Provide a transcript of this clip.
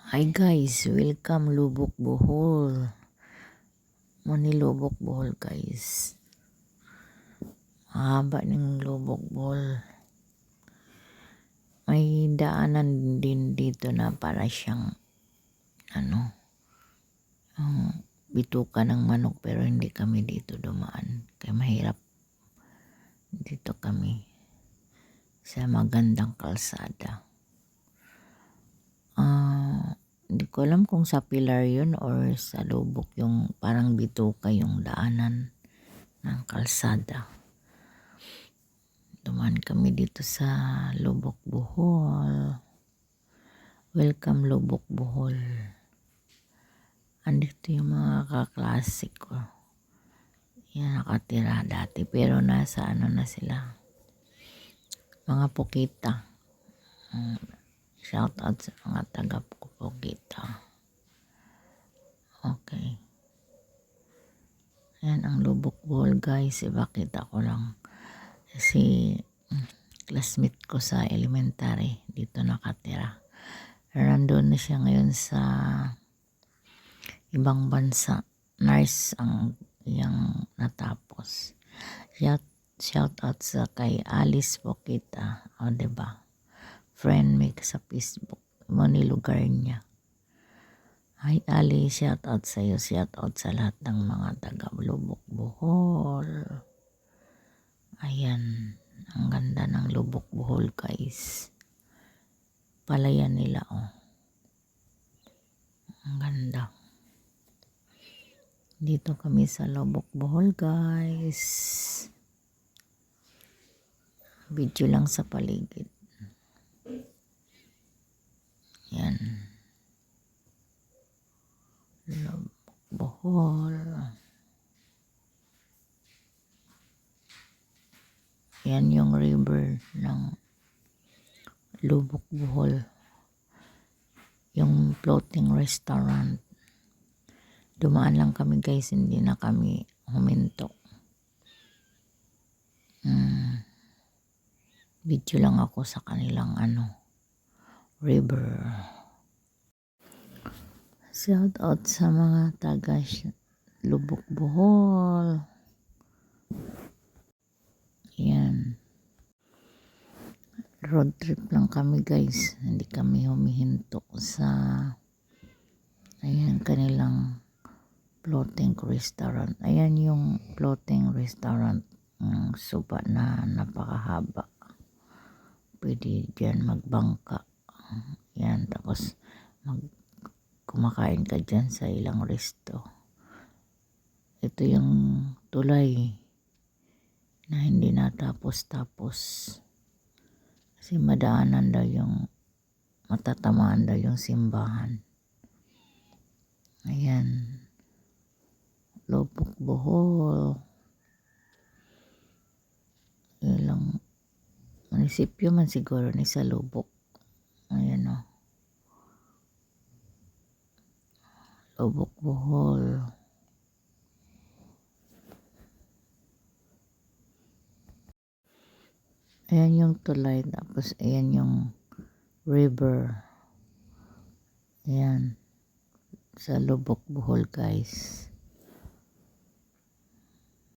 Hi guys, welcome Lubok Bohol. Mani Lubok Bohol guys. Mahaba ng Lubok Bohol. May daanan din dito na para siyang bituka ng manok, pero hindi kami dito dumaan. Kaya mahirap. Dito kami sa magandang kalsada. Hindi ko alam kung sa Pilar yun or sa Lubok yung parang bituka yung daanan ng kalsada. Dumaan kami dito sa Lubok Bohol. Welcome Lubok Bohol. Andito yung mga kaklase ko. Yan nakatira dati pero nasa na sila. Mga Pukita. Shout out sa mga taga Pukita. Okay. Yan ang Lubok Bohol guys. Ipakita ko lang. Si classmate ko sa elementary dito nakatira. Nandun na siya ngayon sa ibang bansa. Nurse ang yang natapos. Shout out sa kay Alice Pokita. O diba? Friend me sa Facebook. Mo ni lugar niya. Hi Alice, shout out sa iyo. Shout out sa lahat ng mga taga Lubok Bohol. Ayan. Ang ganda ng Lubok Bohol guys. Palayan nila oh. Ang ganda. Dito kami sa Lubok Bohol guys. Video lang sa paligid. Yan. Lubok Bohol. Yan yung river ng Lubok Bohol. Yung floating restaurant. Dumaan lang kami guys, hindi na kami huminto. Video lang ako sa kanilang river. Shout out sa mga taga Lubok Bohol. Yan. Road trip lang kami guys. Hindi kami humihinto sa kanilang floating restaurant. Ayan yung floating restaurant. Suba na napakahaba. Pwede dyan magbangka. Yan. Tapos kumakain ka dyan sa ilang resto. Ito yung tulay na hindi natapos-tapos. Kasi madaanan daw matatamaan daw yung simbahan. Ayan. Lubok Bohol. Ilang munisipyo man siguro ni sa Lubok. Ayan o. Lubok Bohol. Ayan yung tulay. Tapos ayan yung river. Ayan. Sa Lubok Bohol guys.